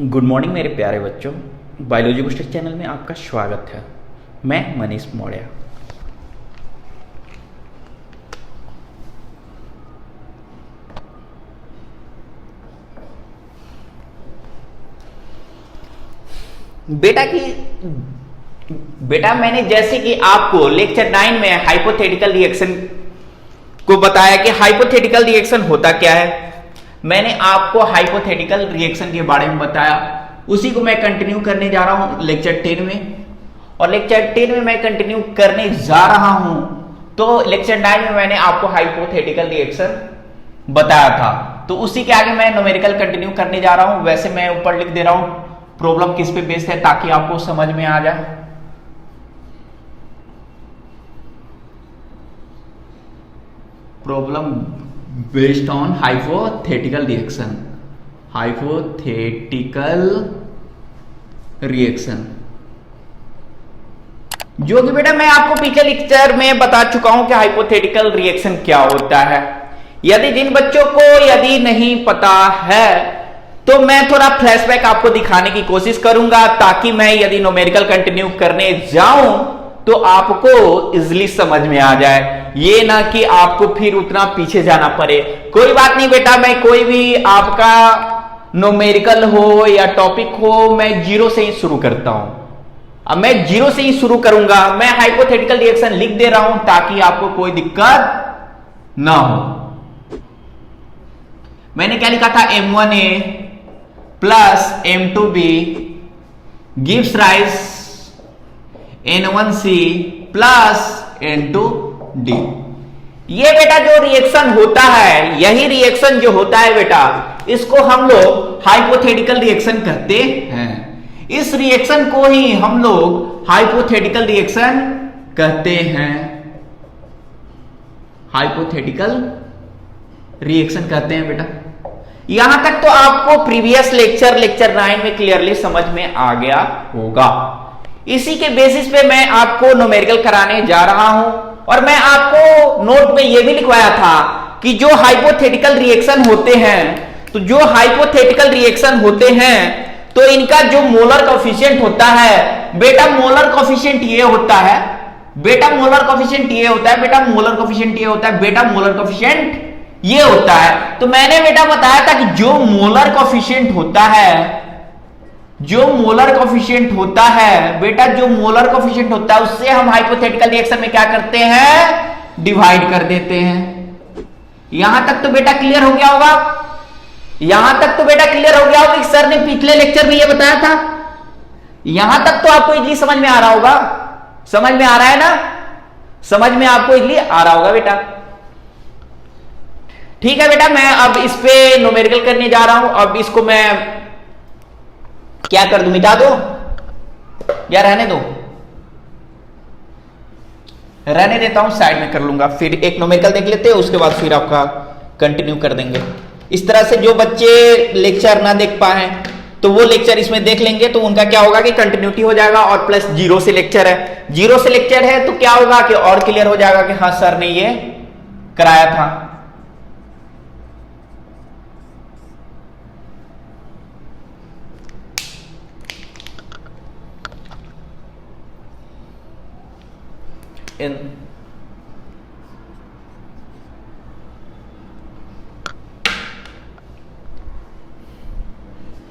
Good morning मेरे प्यारे बच्चों। बायोलॉजी बूस्टर चैनल में आपका स्वागत है। मैं मनीष मौर्य। बेटा मैंने जैसे कि आपको लेक्चर 9 में हाइपोथेटिकल रिएक्शन को बताया कि हाइपोथेटिकल रिएक्शन होता क्या है। मैंने आपको हाइपोथेटिकल रिएक्शन के बारे में बताया, उसी को मैं कंटिन्यू करने जा रहा हूं लेक्चर 10 में। और लेक्चर 10 में मैं कंटिन्यू करने जा रहा हूं। तो लेक्चर 9 में मैंने आपको हाइपोथेटिकल रिएक्शन बताया था, तो उसी के आगे मैं न्यूमेरिकल कंटिन्यू करने जा रहा हूं। वैसे मैं ऊपर लिख दे रहा हूं प्रॉब्लम किस पे बेस्ड है, ताकि आपको समझ में आ जाए। Problem based on hypothetical reaction. Hypothetical reaction जो कि बेटा मैं आपको पिछले लेक्चर में बता चुका हूं कि हाइपोथेटिकल रिएक्शन क्या होता है। यदि जिन बच्चों को यदि नहीं पता है तो मैं थोड़ा फ्लैशबैक आपको दिखाने की कोशिश करूंगा, ताकि मैं यदि न्यूमेरिकल कंटिन्यू करने जाऊं तो आपको इजीली समझ में आ जाए, ये ना कि आपको फिर उतना पीछे जाना पड़े। कोई बात नहीं बेटा, मैं कोई भी आपका न्यूमेरिकल हो या टॉपिक हो, मैं जीरो से ही शुरू करता हूं। अब मैं जीरो से ही शुरू करूंगा। मैं हाइपोथेटिकल रिएक्शन लिख दे रहा हूं ताकि आपको कोई दिक्कत ना हो। मैंने क्या लिखा था, M1A plus M2B gives rise N1C plus N2D। ये बेटा जो रिएक्शन होता है, यही रिएक्शन जो होता है बेटा, इसको हम लोग हाइपोथेटिकल रिएक्शन कहते हैं। इस रिएक्शन को ही हम लोग हाइपोथेटिकल रिएक्शन कहते हैं। हाइपोथेटिकल रिएक्शन कहते हैं बेटा। यहां तक तो आपको प्रीवियस लेक्चर 9 में क्लियरली समझ में आ गया होगा। इसी के बेसिस पे मैं आपको न्यूमेरिकल कराने जा रहा हूं। और मैं आपको नोट में यह भी लिखवाया था कि जो हाइपोथेटिकल रिएक्शन होते हैं, तो जो हाइपोथेटिकल रिएक्शन होते हैं तो इनका जो मोलर कोफिशिएंट होता है बेटा, मोलर कोफिशिएंट ये होता है बेटा, मोलर कोफिशिएंट ये होता है बेटा, मोलर कोफिशिएंट ये होता है बेटा, मोलर कोफिशिएंट ये होता है। तो मैंने बेटा बताया था कि जो मोलर कोफिशिएंट होता है, जो मोलर कोफिशिएंट होता है बेटा, जो मोलर कोफिशिएंट होता है उससे हम हाइपोथेटिकल रिएक्शन में क्या करते हैं, डिवाइड कर देते हैं। यहां तक तो बेटा क्लियर हो गया होगा। यहां तक तो बेटा क्लियर हो गया होगा कि सर ने पिछले लेक्चर में ये बताया था। यहां तक तो आपको इजली समझ में आ रहा होगा। समझ में आ रहा है ना, समझ में आपको इजली आ रहा होगा बेटा। ठीक है बेटा, मैं अब इस पे न्यूमेरिकल करने जा रहा हूं। अब इसको मैं क्या कर दूं, मिटा दो या रहने दो, रहने देता हूं, साइड में कर लूंगा। फिर एक न्यूमेरिकल देख लेते हैं, उसके बाद फिर आपका कंटिन्यू कर देंगे। इस तरह से जो बच्चे लेक्चर ना देख पाए तो वो लेक्चर इसमें देख लेंगे, तो उनका क्या होगा कि कंटिन्यूटी हो जाएगा। और प्लस जीरो से लेक्चर है, जीरो से लेक्चर है तो क्या होगा कि और क्लियर हो जाएगा कि हाँ सर ने ये कराया था।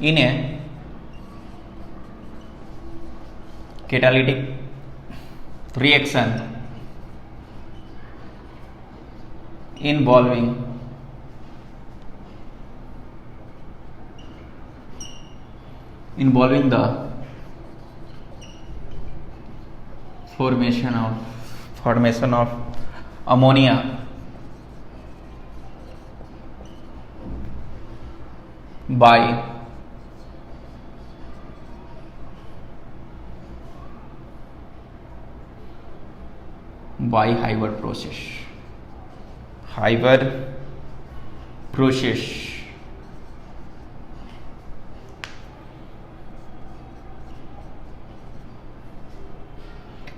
इन्हें catalytic reaction involving the formation of ammonia by Haber process. Haber process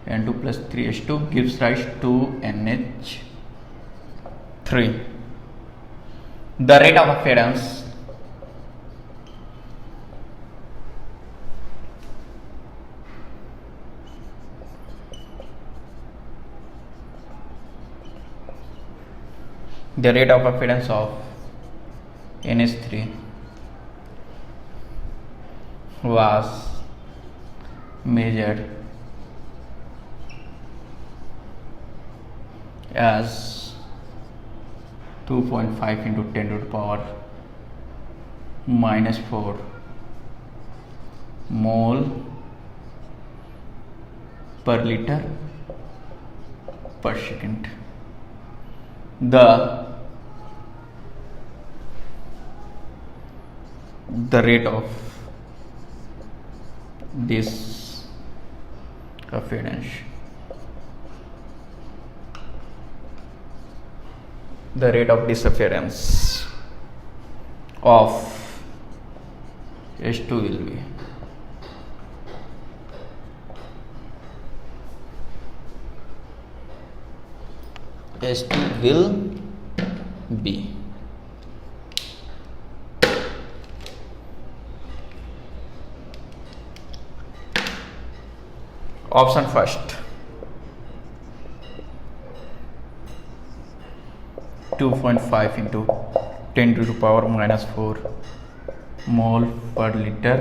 N2 plus 3H2 gives rise to NH3. The rate of appearance the rate of appearance of NH3 was measured as 2.5 into 10 to the power minus 4 mole per liter per second. The rate of this appearance, the rate of disappearance of H2 will be H2 will be option first 2.5 into 10 to the power minus 4 mole per liter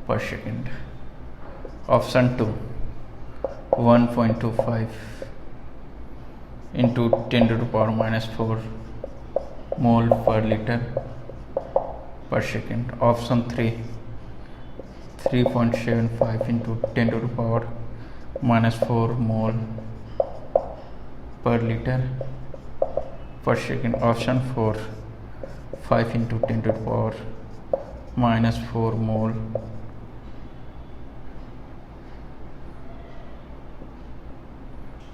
per second. Option 2 1.25 into 10 to the power minus 4 mole per liter per second. Option 3 3.75 into 10 to the power minus 4 mole per liter per second. Option 4 5 into 10 to the power minus 4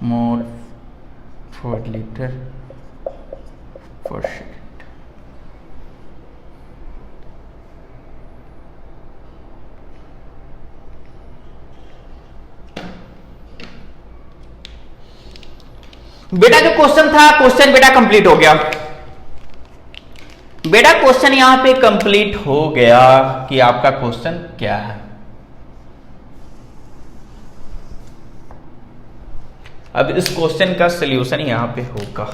mole per liter per second. बेटा जो question था, question बेटा complete हो गया। बेटा question यहां पे complete हो गया कि आपका क्वेश्चन क्या है। अब इस क्वेश्चन का सॉल्यूशन यहां पे होगा।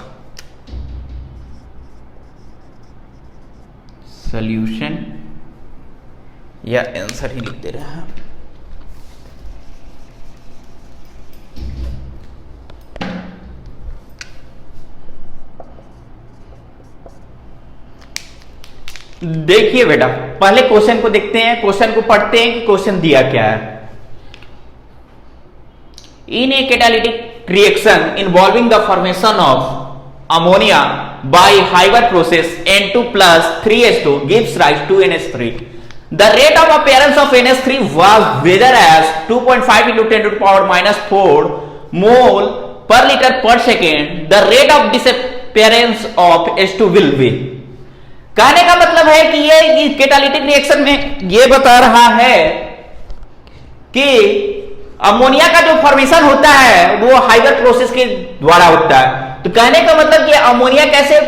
सॉल्यूशन या आंसर ही लिख दे रहे हैं। देखिए बेटा पहले क्वेश्चन को देखते हैं, क्वेश्चन को पढ़ते हैं कि क्वेश्चन दिया क्या है। In a catalytic reaction involving the formation of ammonia by Haber process N2 plus 3H2 gives rise to NH3. The rate of appearance of NH3 was measured as 2.5 into 10 to the power minus 4 mole per liter per second. The rate of disappearance of H2 will be। कहने का मतलब है कि ये catalytic reaction में ये बता रहा है कि अमोनिया का जो फॉर्मेशन होता है वो हाइवर प्रोसेस के द्वारा होता है। तो कहने का मतलब कि अमोनिया कैसे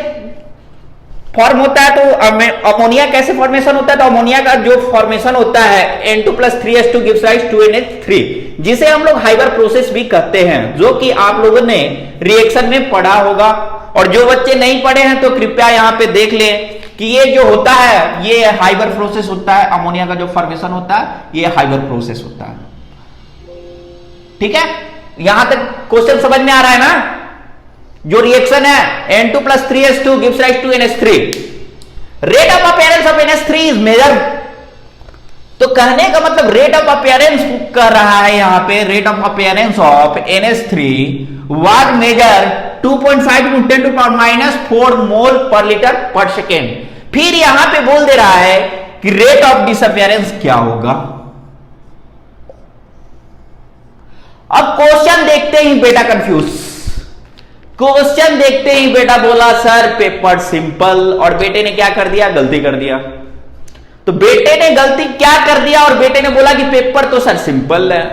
फॉर्म होता है, तो अमोनिया कैसे फॉर्मेशन होता है, तो अमोनिया का जो फॉर्मेशन होता है N2 plus 3H2 gives rise to NH3, जिसे हम लोग हाइवर प्रोसेस भी कहते हैं, जो कि आप लोगों ने रिएक्शन में पढ़ा होगा। और जो बच्चे नहीं पढ़े हैं तो कृपया यहां पे देख लें कि ये जो होता है ये हाइवर प्रोसेस होता है। अमोनिया का जो फॉर्मेशन होता है ये हाइवर प्रोसेस होता है। ठीक है, यहां तक क्वेश्चन समझ में आ रहा है ना। जो रिएक्शन है N2 plus 3H2 gives rise to NH3, rate of appearance of NH3 is measured. तो कहने का मतलब रेट ऑफ अपीयरेंस कर रहा है यहां पे, rate of appearance of NH3 was measured 2.5 into 10 to the power minus 4 mole per litre per second. फिर यहां पे बोल दे रहा है कि रेट ऑफ डिसअपियरेंस क्या होगा। अब क्वेश्चन देखते ही बेटा कंफ्यूज, क्वेश्चन देखते ही बेटा बोला सर पेपर सिंपल, और बेटे ने क्या कर दिया, गलती कर दिया। तो बेटे ने गलती क्या कर दिया, और बेटे ने बोला कि पेपर तो सर सिंपल है,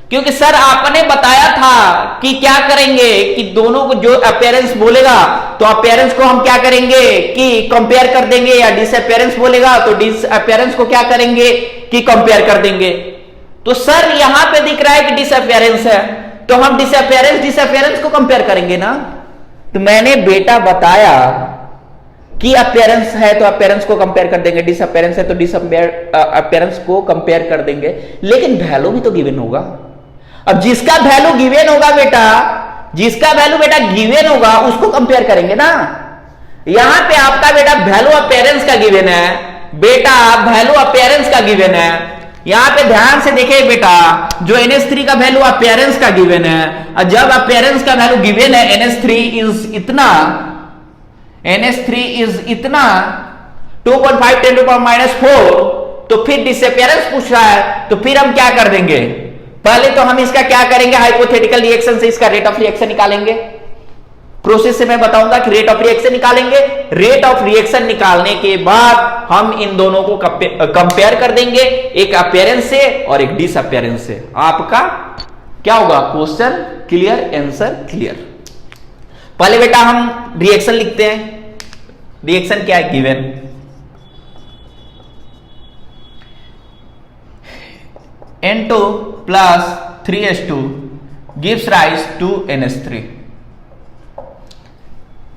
क्योंकि सर आपने बताया था कि क्या करेंगे कि दोनों को जो अपीयरेंस बोलेगा तो अपीयरेंस को हम क्या करेंगे कि कंपेयर कर देंगे, या डिसअपियरेंस बोलेगा तो डिसअपियरेंस को क्या करेंगे कि कंपेयर कर देंगे। तो सर यहां पे दिख रहा है कि डिसअपियरेंस है, तो हम डिसअपियरेंस को कंपेयर करेंगे ना। तो मैंने बेटा बताया कि अपीयरेंस है तो अपीयरेंस को कंपेयर कर देंगे, डिसअपीयरेंस है तो अपीयरेंस को कंपेयर कर देंगे, लेकिन वैल्यू भी तो गिवन होगा। अब जिसका वैल्यू गिवन होगा बेटा, जिसका वैल्यू बेटा गिवन होगा उसको कंपेयर करेंगे ना। यहां पे आपका बेटा वैल्यू अपीयरेंस का गिवन है, बेटा वैल्यू अपीयरेंस का गिवन है। यहां पे ध्यान से देखिए बेटा, जो NH3 का वैल्यू अपीयरेंस का गिवन है, और जब अपीयरेंस का वैल्यू गिवन है NH3 इज इतना, NH3 इज इतना 2.5 10⁻⁴, तो फिर डिसअपीयरेंस पूछ रहा है, तो फिर हम क्या कर देंगे, पहले तो हम इसका क्या करेंगे, हाइपोथेटिकल रिएक्शन से इसका रेट ऑफ रिएक्शन निकालेंगे। प्रोसेस से मैं बताऊंगा कि रेट ऑफ रिएक्शन निकालेंगे। रेट ऑफ रिएक्शन निकालने के बाद हम इन दोनों को कंपेयर कर देंगे, एक अपीयरेंस से और एक डिसअपीयरेंस से। आपका क्या होगा, क्वेश्चन क्लियर, आंसर क्लियर। पहले बेटा हम रिएक्शन लिखते हैं। रिएक्शन क्या है, given N2 plus 3H2 gives rise to NH3।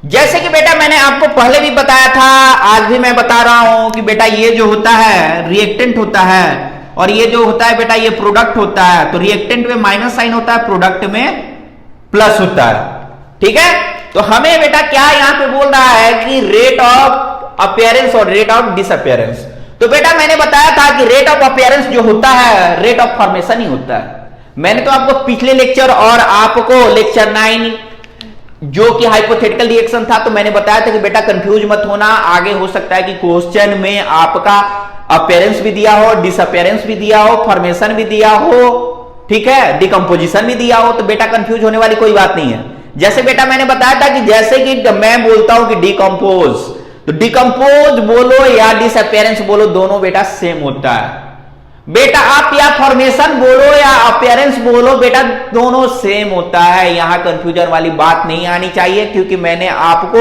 जैसे कि बेटा मैंने आपको पहले भी बताया था, आज भी मैं बता रहा हूं कि बेटा ये जो होता है रिएक्टेंट होता है, और ये जो होता है बेटा ये प्रोडक्ट होता है। तो रिएक्टेंट में माइनस साइन होता है, प्रोडक्ट में प्लस होता है। ठीक है, तो हमें बेटा क्या यहां पे बोल रहा है कि रेट ऑफ अपीयरेंस और रेट ऑफ डिसअपीयरेंस। तो बेटा मैंने बताया था कि रेट ऑफ अपीयरेंस जो होता है रेट ऑफ फॉर्मेशन ही होता है। मैंने तो आपको पिछले लेक्चर और आपको लेक्चर 9 जो कि हाइपोथेटिकल रिएक्शन था, तो मैंने बताया था कि बेटा कंफ्यूज मत होना, आगे हो सकता है कि क्वेश्चन में आपका अपीयरेंस भी दिया हो, डिसअपीयरेंस भी दिया हो, फॉर्मेशन भी दिया हो, ठीक है, डिकम्पोजिशन भी दिया हो, तो बेटा कंफ्यूज होने वाली कोई बात नहीं है। जैसे बेटा मैंने बताया था कि जैसे कि मैं बोलता हूं कि डिकम्पोज, तो डिकम्पोज बोलो या डिसअपीयरेंस बोलो, दोनों बेटा सेम होता है। बेटा आप या फॉर्मेशन बोलो या अपीयरेंस बोलो, बेटा दोनों सेम होता है। यहां कंफ्यूजन वाली बात नहीं आनी चाहिए, क्योंकि मैंने आपको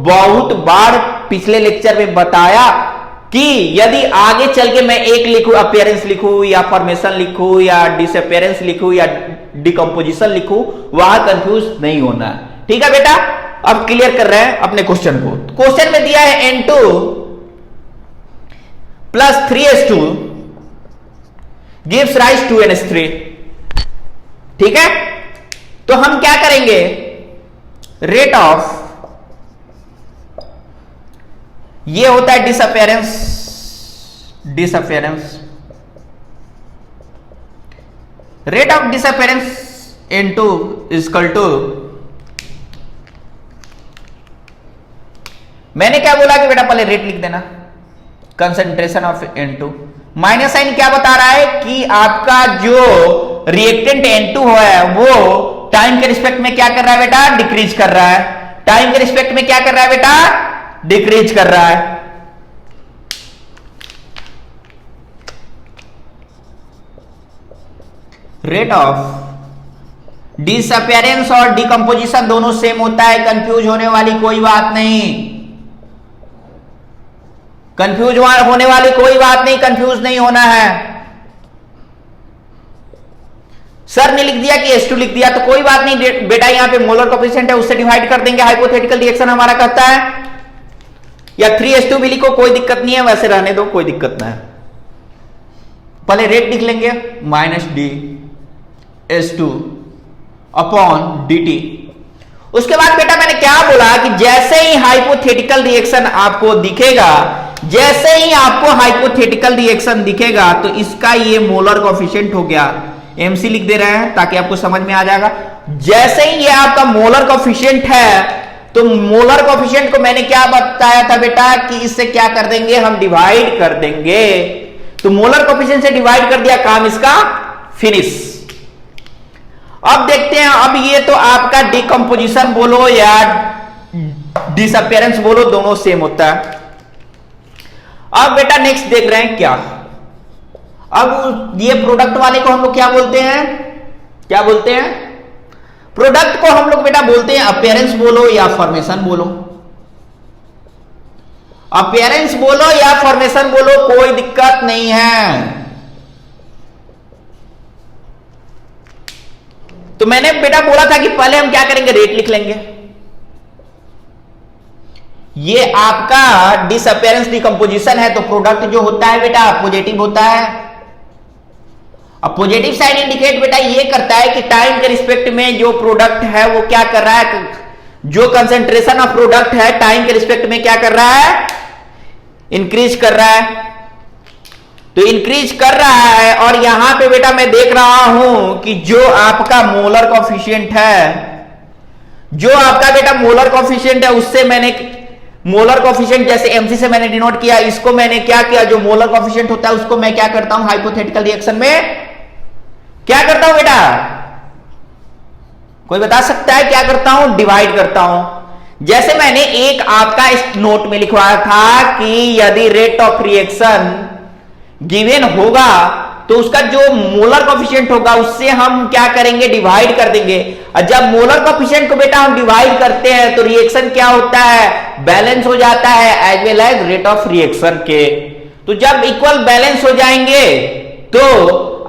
बहुत बार पिछले लेक्चर में बताया कि यदि आगे चल के मैं एक लिखूं, अपीयरेंस लिखूं या फॉर्मेशन लिखूं या डिसअपीयरेंस लिखूं या डिकम्पोजिशन लिखूं, वहां कंफ्यूज नहीं होना है। ठीक है बेटा, अब क्लियर कर रहे हैं अपने क्वेश्चन को। क्वेश्चन में दिया है N2 plus 3H2 gives rise to NH3। ठीक है, तो हम क्या करेंगे, रेट ऑफ, ये होता है disappearance, disappearance, rate of disappearance N2 is equal to, मैंने क्या बोला कि बेटा पहले रेट लिख देना, concentration of N2, minus sign क्या बता रहा है कि आपका जो रिएक्टेंट N2 है वो टाइम के रिस्पेक्ट में क्या कर रहा है बेटा, डिक्रीज कर रहा है। टाइम के रिस्पेक्ट में क्या कर रहा है बेटा, डिक्रीज कर रहा है। रेट ऑफ डिसअपीयरेंस और डिकम्पोजिशन दोनों सेम होता है, कंफ्यूज होने वाली कोई बात नहीं, कंफ्यूज होने वाली कोई बात नहीं, कंफ्यूज नहीं होना है। सर ने लिख दिया कि H2 लिख दिया, तो कोई बात नहीं बेटा, यहां पे मोलर कोएफिशिएंट है उससे डिवाइड कर देंगे, हाइपोथेटिकल रिएक्शन हमारा कहता है। या 3H2 भी लिखो, कोई दिक्कत नहीं है, वैसे रहने दो, कोई दिक्कत ना है। पहले रेट लिख लेंगे, minus D H2 upon dt। उसके बाद बेटा मैंने क्या बोला कि जैसे ही हाइपोथेटिकल रिएक्शन आपको दिखेगा, जैसे ही आपको हाइपोथेटिकल रिएक्शन दिखेगा, तो इसका ये मोलर कोएफिशिएंट हो गया, MC लिख दे रहे हैं ताकि आपको समझ में आ जाएगा। जैसे ही ये आपका मोलर कोएफिशिएंट है, तो मोलर कोएफिशिएंट को मैंने क्या बताया था बेटा कि इससे क्या कर देंगे, हम डिवाइड कर देंगे। तो मोलर कोएफिशिएंट से डिवाइड कर दिया, काम इसका फिनिश। अब देखते हैं, अब ये तो आपका डिकम्पोजिशन बोलो या डिसअपीयरेंस बोलो, दोनों सेम होता है। अब बेटा नेक्स्ट देख रहे हैं क्या, अब ये प्रोडक्ट वाले को हम लोग क्या बोलते हैं, क्या बोलते हैं, प्रोडक्ट को हम लोग बेटा बोलते हैं अपीयरेंस बोलो या फॉर्मेशन बोलो। अपीयरेंस बोलो या फॉर्मेशन बोलो, कोई दिक्कत नहीं है। तो मैंने बेटा बोला था कि पहले हम क्या करेंगे, रेट लिख लेंगे। ये आपका डिसअपियरेंस डिकम्पोजिशन है, तो प्रोडक्ट जो होता है बेटा पॉजिटिव होता है। अब पॉजिटिव साइड इंडिकेट बेटा ये करता है कि टाइम के रिस्पेक्ट में जो प्रोडक्ट है वो क्या कर रहा है, जो कंसेंट्रेशन ऑफ प्रोडक्ट है टाइम के रिस्पेक्ट में क्या कर रहा है, इंक्रीज कर रहा है। तो इंक्रीज कर रहा है और यहां पे बेटा मैं देख रहा हूं कि जो आपका मोलर कॉफिशिएंट है, जो आपका बेटा मोलर कॉफिशिएंट है उससे मैंने मोलर कॉफिशिएंट जैसे एमसी से मैंने डिनोट किया, इसको मैंने क्या किया, जो मोलर कॉफिशिएंट होता है उसको मैं क्या करता हूं हाइपोथेटिकल रिएक्शन में क्या करता हूं बेटा, कोई बता सकता है क्या करता हूं, डिवाइड करता हूं। जैसे मैंने एक आपका इस नोट में लिखवाया था कि यदि रेट ऑफ रिएक्शन गिवन होगा तो उसका जो मोलर कोफिशिएंट होगा उससे हम क्या करेंगे, डिवाइड कर देंगे। और जब मोलर कोफिशिएंट को बेटा हम डिवाइड करते हैं तो रिएक्शन क्या होता है, बैलेंस हो जाता है as well as rate of reaction के। तो जब इक्वल बैलेंस हो जाएंगे तो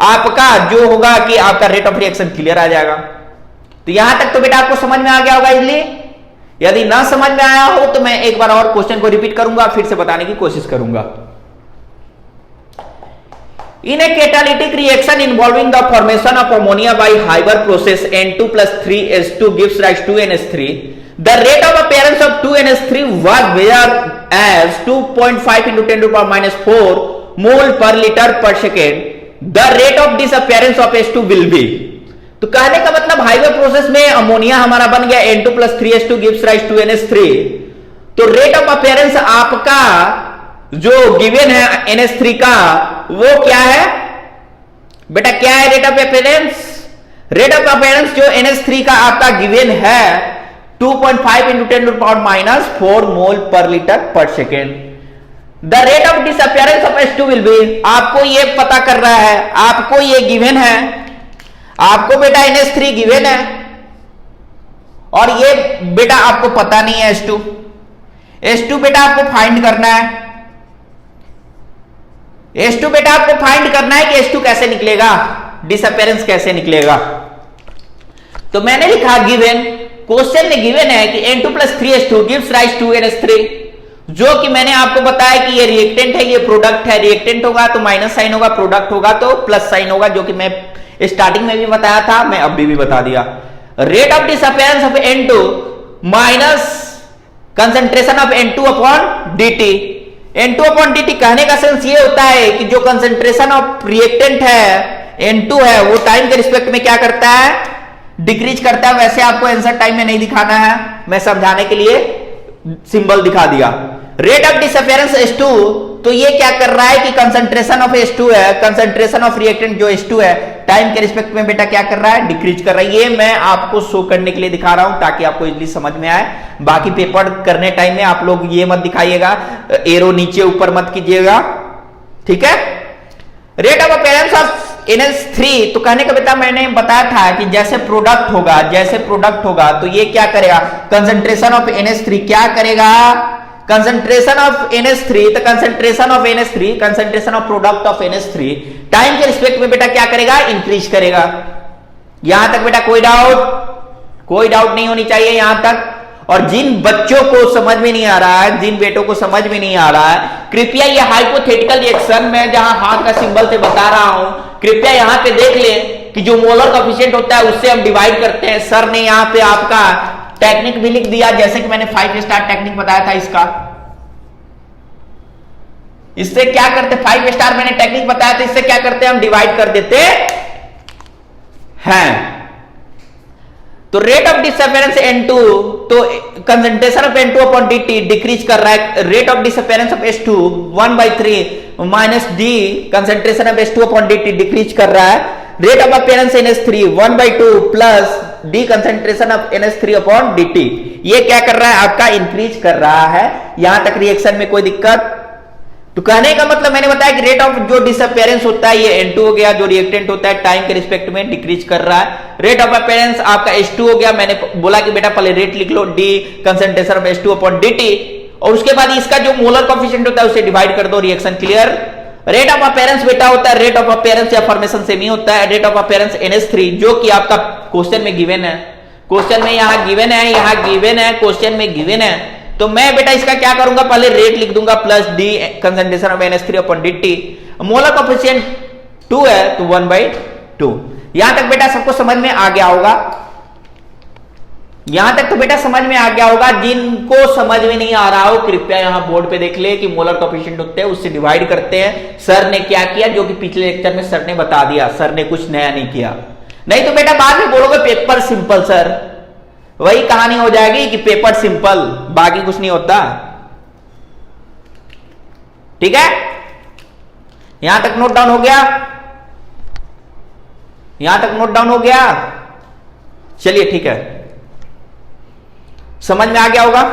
आपका जो होगा कि आपका रेट ऑफ रिएक्शन क्लियर आ जाएगा। तो यहां तक तो बेटा आपको समझ में आ गया होगा इजली। यदि ना समझ में आया हो तो मैं एक बार और क्वेश्चन को रिपीट करूंगा, फिर से बताने की कोशिश करूंगा। In a catalytic reaction involving the formation of ammonia by Haber process, N2 plus 3H2 gives rise to NH3. The rate of appearance of 2NH3 was measured as 2.5 into 10 to the power minus 4 mole per liter per second. The rate of disappearance of H2 will be. तो कहने का मतलब Haber process में ammonia हमारा बन गया N2 plus 3H2 gives rise to NH3। तो rate of appearance आपका जो गिवन है NH3 का वो क्या है बेटा, क्या है rate of appearance? Rate of appearance जो NH3 का आपका गिवन है 2.5 into 10 to the power minus 4 mole per litre per second. The rate of disappearance of H2 will be, आपको ये पता कर रहा है, आपको ये गिवन है, आपको बेटा NH3 गिवन है और ये बेटा आपको पता नहीं है H2। H2 बेटा आपको फाइंड करना है, H2 बेटा आपको फाइंड करना है कि H2 कैसे निकलेगा, डिसअपियरेंस कैसे निकलेगा। तो मैंने लिखा गिवन, क्वेश्चन में गिवन है कि N2 plus 3H2 gives rise to NH3, जो कि मैंने आपको बताया कि ये रिएक्टेंट है, ये प्रोडक्ट है। रिएक्टेंट होगा तो माइनस साइन होगा, प्रोडक्ट होगा तो प्लस साइन होगा, जो कि मैं स्टार्टिंग में भी बताया था, मैं अभी भी बता दिया। Rate of disappearance of N2 minus concentration of N2 upon dt। N2 upon dt कहने का सेंस ये होता है कि जो कंसेंट्रेशन ऑफ रिएक्टेंट है N2 है वो टाइम के रिस्पेक्ट में क्या करता है, डिक्रीज करता है। वैसे आपको आंसर टाइम में नहीं दिखाना है, मैं समझाने के लिए सिंबल दिखा दिया। रेट ऑफ डिसअपियरेंस H2, तो ये क्या कर रहा है कि कंसंट्रेशन ऑफ H2 है, कंसंट्रेशन ऑफ रिएक्टेंट जो H2 है टाइम के रिस्पेक्ट में बेटा क्या कर रहा है, डिक्रीज कर रहा है। ये मैं आपको शो करने के लिए दिखा रहा हूं ताकि आपको इजीली समझ में आए। बाकी पेपर करने टाइम में आप लोग ये मत दिखाइएगा, एरो नीचे ऊपर मत कीजिएगा, ठीक है। Rate of appearance of NH3, तो कहने का बेटा मैंने बताया था कि जैसे प्रोडक्ट होगा तो ये क्या करेगा, कंसंट्रेशन ऑफ NH3 क्या करेगा, कंसंट्रेशन ऑफ NH3, तो concentration of NH3, concentration of product of NH3 time के रिस्पेक्ट में बेटा क्या करेगा, इंक्रीज करेगा। यहां तक बेटा कोई डाउट नहीं होनी चाहिए यहां तक। और जिन बच्चों को समझ में नहीं आ रहा है, जिन बेटों को समझ में नहीं आ रहा है, कृपया ये हाइपोथेटिकल रिएक्शन में जहां हाथ का सिंबल से बता रहा हूं, कृपया यहां पे देख लें कि जो मोलर कोएफिशिएंट होता है उससे हम डिवाइड करते हैं। सर ने यहां पे आपका टेक्निक भी लिख दिया, जैसे कि मैंने 5 स्टार टेक्निक बताया था इसका। इससे क्या करते, 5 स्टार मैंने टेक्निक बताया था, इससे क्या करते हैं हम डिवाइड कर देते हैं। तो रेट ऑफ डिसअपियरेंस N2, तो concentration of N2 upon dt decrease कर रहा है। Rate of disappearance of H2 1/3 minus d concentration of H2 upon dt decrease कर रहा है। Rate of appearance NH3 1/2 plus d concentration of NH3 upon dt, ये क्या कर रहा है, आपका इंक्रीज कर रहा है। यहां तक रिएक्शन में कोई दिक्कत? तो कहने का मतलब मैंने बताया कि रेट ऑफ जो डिसअपियरेंस होता है ये N2 हो गया, जो रिएक्टेंट होता है टाइम के रिस्पेक्ट में डिक्रीज कर रहा है। रेट ऑफ अपीयरेंस आपका H2 हो गया, मैंने बोला कि बेटा पहले रेट लिख लो, d concentration of H2 upon dt, और उसके बाद इसका जो मोलर कोएफिशिएंट होता है उसे डिवाइड कर दो, reaction clear. Rate of appearance बेटा होता है, रेट ऑफ अपीयरेंस या फॉर्मेशन सेम ही होता है, रेट ऑफ अपीयरेंस NH3, जो कि आपका क्वेश्चन में गिवन है। क्वेश्चन में यहां गिवन है, यहां गिवन है, क्वेश्चन में गिवन है। तो तो मैं बेटा इसका क्या करूंगा, पहले रेट लिख दूंगा plus D concentration of NH3 upon dt। Molar coefficient 2 है तो 1/2। यहां तक बेटा सबको समझ में आ गया होगा, यहां तक तो बेटा समझ में आ गया होगा। जिनको समझ में नहीं आ रहा हो कृपया यहां बोर्ड पे देख ले कि मोलर कोफिशिएंट होते हैं उससे डिवाइड करते हैं। सर ने क्या किया, जो कि पिछले लेक्चर में सर ने बता दिया, सर ने कुछ नया नहीं किया। नहीं तो बेटा बाद में बोलोगे पेपर सिंपल सर, वही कहानी हो जाएगी कि पेपर सिंपल, बाकी कुछ नहीं होता। ठीक है, यहां तक नोट डाउन हो गया, यहां तक नोट डाउन हो गया। चलिए ठीक है, समझ में आ गया होगा,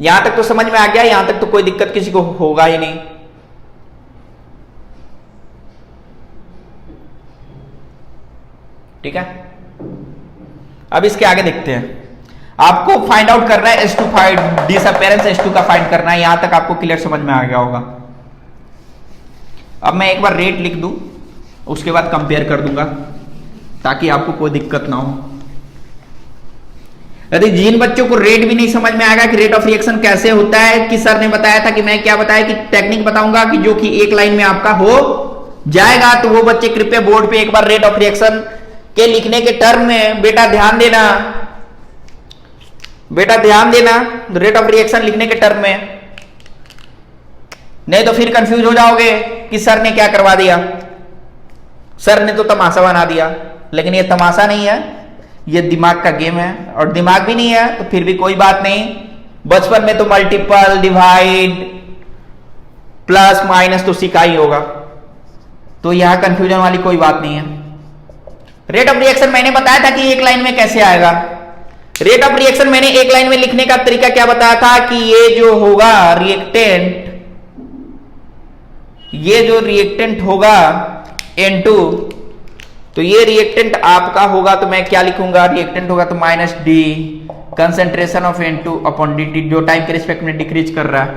यहां तक तो समझ में आ गया, यहां तक तो कोई दिक्कत किसी को होगा ही नहीं। ठीक है, अब इसके आगे देखते हैं। आपको फाइंड आउट करना है S2 डिसअपीयरेंस S2 का फाइंड करना है। यहां तक आपको क्लियर समझ में आ गया होगा। अब मैं एक बार रेट लिख दूं, उसके बाद कंपेयर कर दूंगा ताकि आपको कोई दिक्कत ना हो। यदि जिन बच्चों को रेट भी नहीं समझ में आएगा कि रेट ऑफ रिएक्शन कैसे होता है, कि सर ने बताया था कि मैं क्या बताया कि टेक्निक बताऊंगा कि जो कि एक लाइन में आपका हो जाएगा, तो वो बच्चे कृपया बोर्ड पे एक बार रेट ऑफ रिएक्शन के लिखने के टर्म में बेटा ध्यान देना, बेटा ध्यान देना रेट ऑफ रिएक्शन लिखने के टर्म में, नहीं तो फिर कंफ्यूज हो जाओगे कि सर ने क्या करवा दिया। सर ने तो तमाशा बना दिया, लेकिन ये तमाशा नहीं है, ये दिमाग का गेम है। और दिमाग भी नहीं है तो फिर भी कोई बात नहीं, बचपन में तो मल्टीपल डिवाइड प्लस माइनस तो सीखा ही होगा, तो यहां कंफ्यूजन वाली कोई बात नहीं है। रेट ऑफ रिएक्शन मैंने बताया था कि एक लाइन में कैसे आएगा। रेट ऑफ रिएक्शन मैंने एक लाइन में लिखने का तरीका क्या बताया था कि ये जो होगा रिएक्टेंट, ये जो रिएक्टेंट होगा N2, तो ये रिएक्टेंट आपका होगा, तो मैं क्या लिखूंगा, रिएक्टेंट होगा तो minus D concentration of N2 upon dt, जो टाइम के रिस्पेक्ट में डिक्रीज कर रहा है।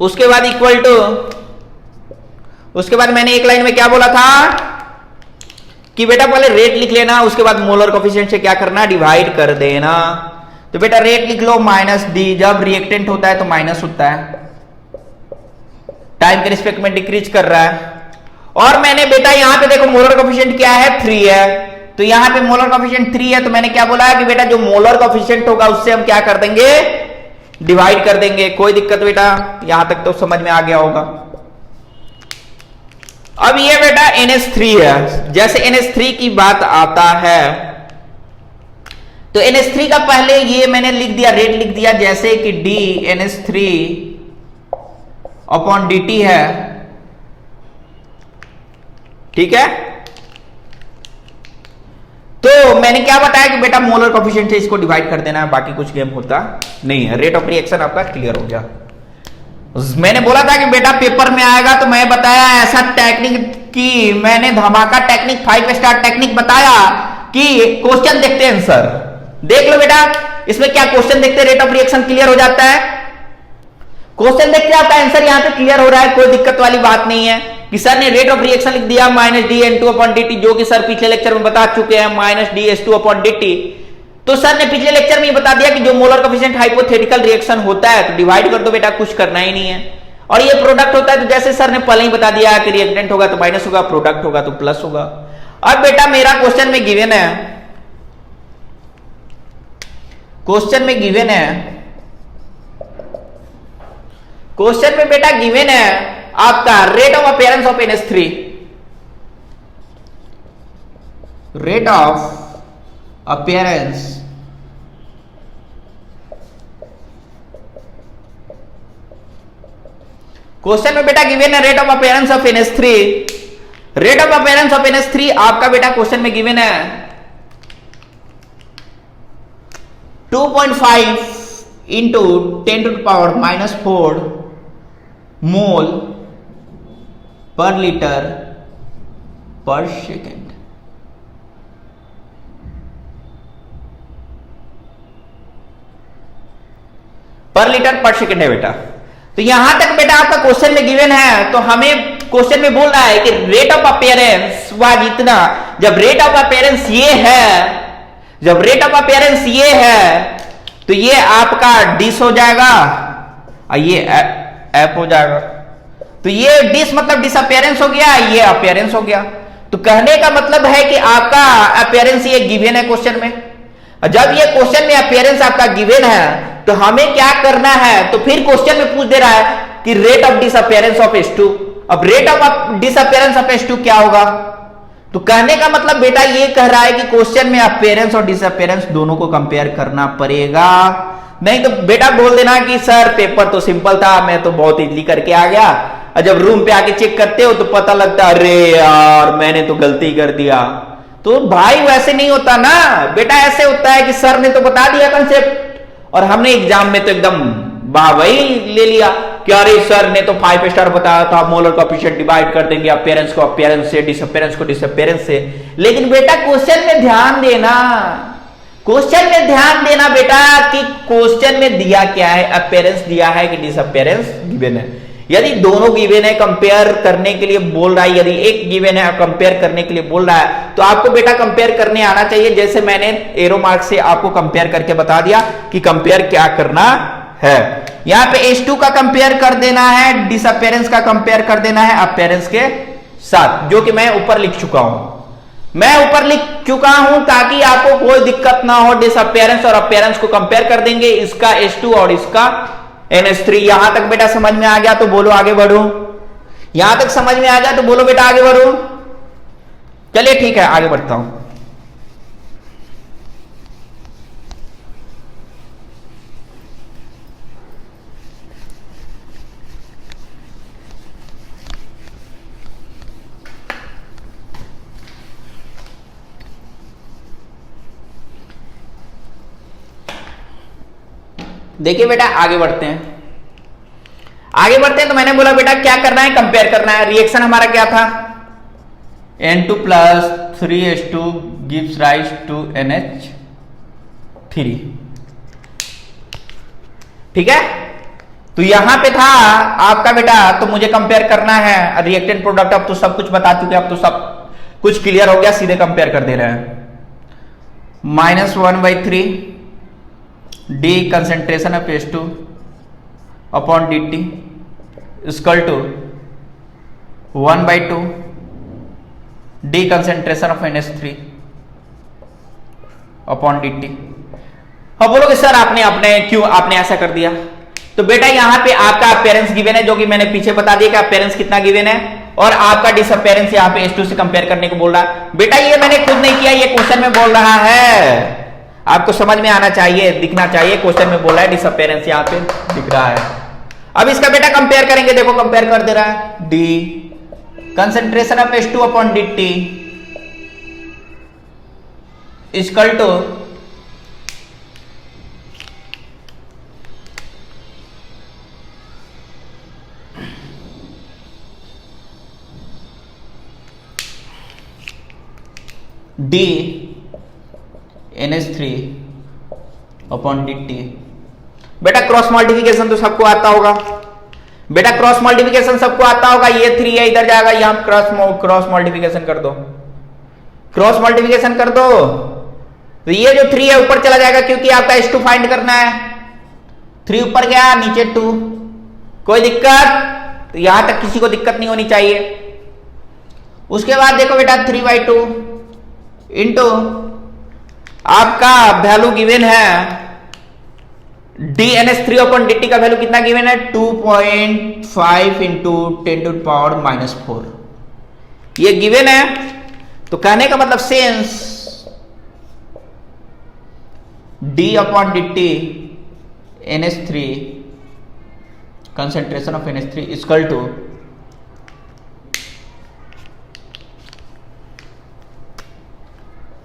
उसके बाद इक्वल टू, उसके बाद मैंने एक लाइन में क्या बोला था कि बेटा पहले रेट लिख लेना, उसके बाद मोलर कोफिशिएंट से क्या करना, डिवाइड कर देना। तो बेटा रेट लिख लो माइनस डी, जब रिएक्टेंट होता है तो माइनस होता है, टाइम के रिस्पेक्ट में डिक्रीज कर रहा है। और मैंने बेटा यहां पे देखो मोलर कोफिशिएंट क्या है, 3 है, तो यहां पे मोलर कोफिशिएंट 3 है, तो मैंने क्या बोला कि बेटा जो मोलर कोफिशिएंट होगा उससे हम क्या कर देंगे, डिवाइड कर देंगे। कोई दिक्कत बेटा, यहां तक तो समझ में आ गया होगा। अब ये बेटा NH3 है, जैसे NH3 की बात आता है तो NH3 का पहले ये मैंने लिख दिया, रेट लिख दिया, जैसे कि D NH3 अपॉन dt है। ठीक है, तो मैंने क्या बताया कि बेटा मोलर कोफिशिएंट से इसको डिवाइड कर देना है, बाकी कुछ गेम होता नहीं है। रेट ऑफ रिएक्शन आपका क्लियर हो गया। मैंने बोला था कि बेटा पेपर में आएगा, तो मैं बताया ऐसा टेक्निक की, मैंने धमाका टेक्निक 5 स्टार टेक्निक बताया कि क्वेश्चन देखते हैं आंसर। देख लो बेटा, इसमें क्या क्वेश्चन देखते रेट ऑफ रिएक्शन क्लियर हो जाता है, क्वेश्चन देखते आपका आंसर यहां पे क्लियर हो रहा है, कोई दिक्कत वाली बात नहीं है कि सर ने रेट ऑफ रिएक्शन लिख दिया minus D N2 upon dt, जो कि सर पिछले लेक्चर में बता चुके हैं minus D S2 upon dt। तो सर ने पिछले लेक्चर में बता दिया कि जो मोलर कोफिशिएंट हाइपोथेटिकल रिएक्शन होता है तो डिवाइड कर दो बेटा, कुछ करना ही नहीं है। और ये प्रोडक्ट होता है तो जैसे सर ने पहले ही बता दिया कि रिएक्टेंट होगा तो माइनस होगा, प्रोडक्ट होगा तो प्लस होगा। अब बेटा मेरा क्वेश्चन में गिवन है, क्वेश्चन में गिवन है, क्वेश्चन में बेटा गिवन है आपका rate of appearance of NH3, rate of appearance question में बेटा गिवन है rate of appearance of NH3, rate of appearance of NH3 आपका बेटा क्वेश्चन में गिवन है 2.5 into 10 to the power -4 mole per litre per second. पर litre per second है बेटा। तो यहां तक बेटा आपका क्वेश्चन में गिवन है, तो हमें क्वेश्चन में बोल रहा है कि रेट ऑफ अपीयरेंस वाज इतना, जब रेट ऑफ अपीयरेंस ये है जब रेट ऑफ अपीयरेंस ये है तो ये आपका डिस हो जाएगा और ये एप हो जाएगा। तो ये डिस मतलब डिसअपियरेंस हो गया, ये अपीयरेंस हो गया। तो कहने का मतलब है कि आपका अपीयरेंस ये गिवन है क्वेश्चन में। जब ये क्वेश्चन में अपीयरेंस आपका गिवन है तो हमें क्या करना है, तो फिर क्वेश्चन में पूछ दे रहा है कि rate of disappearance of H2। अब rate of disappearance of H2 क्या होगा? तो कहने का मतलब बेटा ये कह रहा है कि क्वेश्चन में अपीयरेंस और डिसअपियरेंस दोनों को कंपेयर करना पड़ेगा। नहीं तो बेटा बोल देना कि सर पेपर तो सिंपल था, मैं तो बहुत इजली करके आ गया, और जब रूम पे आके चेक करते हो तो पता लगता है अरे यार मैंने तो गलती कर दिया। तो भाई वैसे नहीं होता ना बेटा, ऐसे होता है कि सर ने तो बता दिया कंसेप्ट और हमने एग्जाम में तो एकदम वाह वही ले लिया कि अरे सर ने तो 5 स्टार बताया था, मोलर कोएफिशिएंट डिवाइड कर देंगे अपीयरेंस को अपीयरेंस से, डिसअपियरेंस को डिसअपियरेंस से। लेकिन बेटा क्वेश्चन में ध्यान देना, क्वेश्चन में ध्यान देना बेटा कि क्वेश्चन में दिया क्या है, अपीयरेंस दिया है कि डिसअपियरेंस गिवन है। यदि दोनों गिवन है कंपेयर करने के लिए बोल रहा है, यदि एक गिवन है कंपेयर करने के लिए बोल रहा है तो आपको बेटा कंपेयर करने आना चाहिए। जैसे मैंने एरो मार्क से आपको कंपेयर करके बता दिया कि कंपेयर क्या करना है। यहां पे H2 का कंपेयर कर देना है, डिसअपियरेंस का कंपेयर कर देना है अपीयरेंस के साथ, जो कि मैं ऊपर लिख चुका हूं। मैं ऊपर लिख चुका हूं ताकि आपको कोई दिक्कत ना हो। डिसअपियरेंस और अपीयरेंस को कंपेयर कर देंगे, इसका H2 और इसका NH3। यहां तक बेटा समझ में आ गया तो बोलो आगे बढ़ो। यहां तक समझ में आ गया तो बोलो बेटा आगे बढ़ो। चलिए ठीक है आगे बढ़ता हूं। देखिए बेटा आगे बढ़ते हैं, आगे बढ़ते हैं। तो मैंने बोला बेटा क्या करना है, कंपेयर करना है। रिएक्शन हमारा क्या था, N2 plus 3H2 gives rise to NH3। ठीक है, तो यहां पे था आपका बेटा, तो मुझे कंपेयर करना है रिएक्टेंट प्रोडक्ट। अब तो सब कुछ बता चुके, अब तो सब कुछ क्लियर हो गया, सीधे कंपेयर कर दे रहे हैं। -1/3 D concentration of H2 upon dt equal to 1/2 D concentration of NH3 upon dt। अब बोलोगे सर आपने क्यों आपने ऐसा कर दिया? तो बेटा यहां पे आपका अपीयरेंस गिवन है, जो कि मैंने पीछे बता दिया कि अपीयरेंस कितना गिवन है, और आपका डिसअपियरेंस यहां पे H2 से कंपेयर करने को बोल रहा है। बेटा ये मैंने खुद नहीं किया, ये क्वेश्चन में बोल रहा है। आपको समझ में आना चाहिए, दिखना चाहिए, क्वेश्चन में बोल रहा है डिसअपियरेंस यहां पे दिख रहा है। अब इसका बेटा कंपेयर करेंगे, देखो कंपेयर कर दे रहा है। D concentration of H2 upon dt equal to D NH3 upon dt। बेटा क्रॉस मल्टीप्लिकेशन तो सबको आता होगा, बेटा क्रॉस मल्टीप्लिकेशन सबको आता होगा। ये 3 है इधर जाएगा, यहां क्रॉस मल्टीप्लिकेशन कर दो, क्रॉस मल्टीप्लिकेशन कर दो। तो ये जो 3 है ऊपर चला जाएगा, क्योंकि आपका H2 फाइंड करना है। 3 ऊपर गया, नीचे 2, कोई दिक्कत? तो यहां तक किसी को दिक्कत नहीं होनी चाहिए। उसके बाद देखो बेटा 3/2 इंटू आपका वैल्यू गिवन है DNH3 अपॉन dt का वैल्यू कितना गिवन है, 2.5 इंटू 10⁻⁻⁴। ये गिवन है, तो कहने का मतलब since D upon dt NH3 concentration of NH3 equal to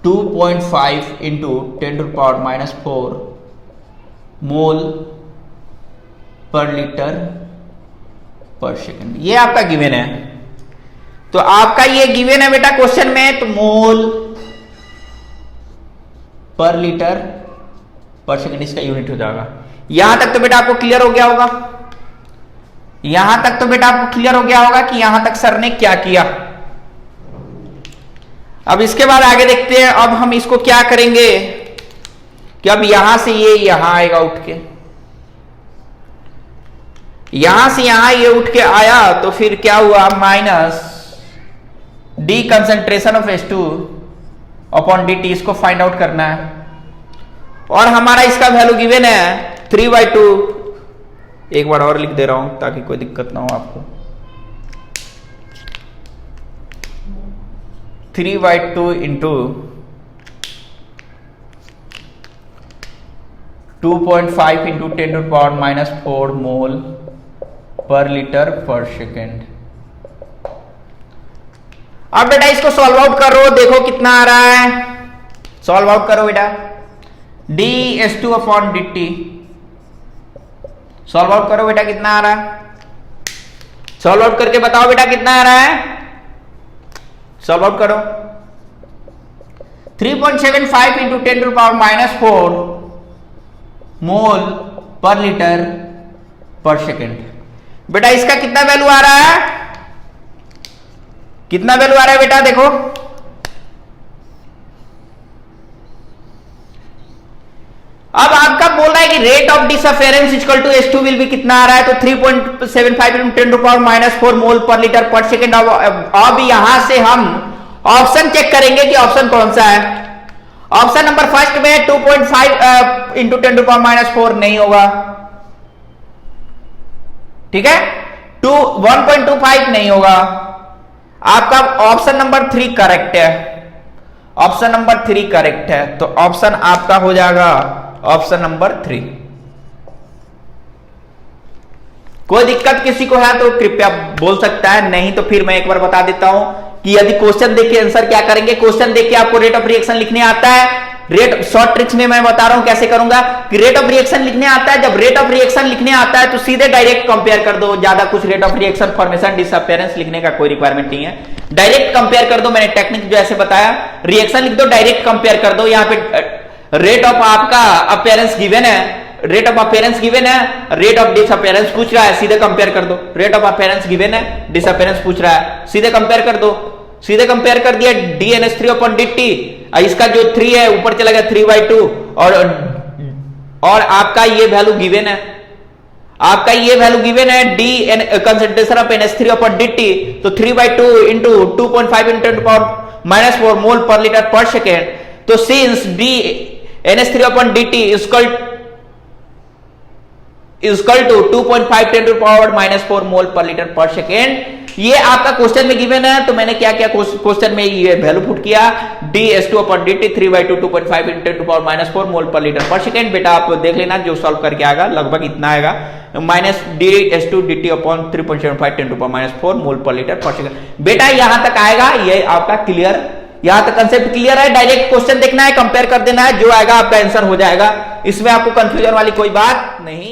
2.5 into 10⁻⁻⁴ mole per litre पर सेकंड। ये आपका गिवन है, तो आपका ये गिवन है बेटा क्वेश्चन में, तो मोल पर लीटर पर सेकंड इसका यूनिट हो जाएगा। यहां तक तो बेटा आपको क्लियर हो गया होगा, यहां तक तो बेटा आपको क्लियर हो गया होगा कि यहां तक सर ने क्या किया। अब इसके बाद आगे देखते हैं। अब हम इसको क्या करेंगे, कि अब यहां से ये यहां आएगा उठ के, यहां से यहां ये उठ के आया तो फिर क्या हुआ, minus D concentration of H2 upon dt, इसको फाइंड आउट करना है। और हमारा इसका वैल्यू गिवन है 3/2, एक बार और लिख दे रहा हूं ताकि कोई दिक्कत ना हो आपको, 3/2 into 2.5 into 10⁻⁻⁴ mole per litre per second. अब बेटा इसको सॉल्व आउट करो, देखो कितना आ रहा है, सॉल्व आउट करो बेटा, dS2 upon dt, solve out करो बेटा कितना आ रहा है, सॉल्व आउट करके बताओ बेटा कितना आ रहा है, सॉल्व आउट करो। 3.75 into 10⁻⁻⁴ mole per litre per second. बेटा इसका कितना वैल्यू आ रहा है, कितना वैल्यू आ रहा है बेटा, देखो अब आपका बोल रहा है कि rate of disappearance equal to H2 will भी कितना आ रहा है, तो 3.75 into 10⁻⁴ mole per litre per second. अब यहां से हम ऑप्शन चेक करेंगे कि ऑप्शन कौन सा है। ऑप्शन नंबर फर्स्ट में 2.5 इंटू 10⁻⁴ नहीं होगा, ठीक है, 1.25 नहीं होगा, आपका ऑप्शन नंबर 3 करेक्ट है, ऑप्शन नंबर 3 करेक्ट है, तो ऑप्शन आपका हो जाएगा ऑप्शन नंबर 3। कोई दिक्कत किसी को है तो कृपया बोल सकता है, नहीं तो फिर मैं एक बार बता देता हूं कि यदि क्वेश्चन देख के आंसर क्या करेंगे, क्वेश्चन देख के आपको रेट ऑफ रिएक्शन लिखने आता है, रेट शॉर्ट ट्रिक्स में मैं बता रहा हूं कैसे करूंगा कि रेट ऑफ रिएक्शन लिखने आता है, जब रेट ऑफ रिएक्शन लिखने आता है तो सीधे डायरेक्ट कंपेयर कर दो, ज्यादा कुछ rate of reaction formation disappearance लिखने का कोई रिक्वायरमेंट नहीं है, डायरेक्ट कंपेयर कर दो। मैंने टेक्निक जो ऐसे बताया, रिएक्शन लिख दो, डायरेक्ट कंपेयर कर दो। यहां पे रेट ऑफ आपका अपीयरेंस गिवन है, रेट ऑफ अपीयरेंस गिवन है, रेट ऑफ डिसअपेरेंस पूछ रहा है, सीधे कंपेयर कर दो। रेट ऑफ अपीयरेंस गिवन है, डिसअपेरेंस पूछ रहा है, सीधे कंपेयर कर दो, सीधे कंपेयर कर दिया, dNH3 अपॉन dt, इसका जो 3 है ऊपर चला गया 3/2, और आपका ये वैल्यू गिवन है, आपका ये वैल्यू गिवन है D concentration of NH3 upon dt, तो 3/2 into 2.5 into 10⁻⁴ mole per litre per second. तो since dNH3 upon dt equal to 2.5 10⁻⁴ mole per litre per second, ये आपका क्वेश्चन में गिवन है। तो मैंने क्या किया, क्वेश्चन में ये वैल्यू पुट किया, dS2 upon dt 3/2 2.5 into 10⁻⁴ mole per litre per second. बेटा आप देख लेना, जो सॉल्व करके आएगा लगभग इतना आएगा, minus dS2 dt upon 3.75 10⁻⁴ mole per litre per second. बेटा यहां तक आएगा, ये आपका क्लियर, यहां तक कंसेप्ट क्लियर है। डायरेक्ट क्वेश्चन देखना है, कंपेयर कर देना है, जो आएगा आपका आंसर हो जाएगा, इसमें आपको कंफ्यूजन वाली कोई बात नहीं।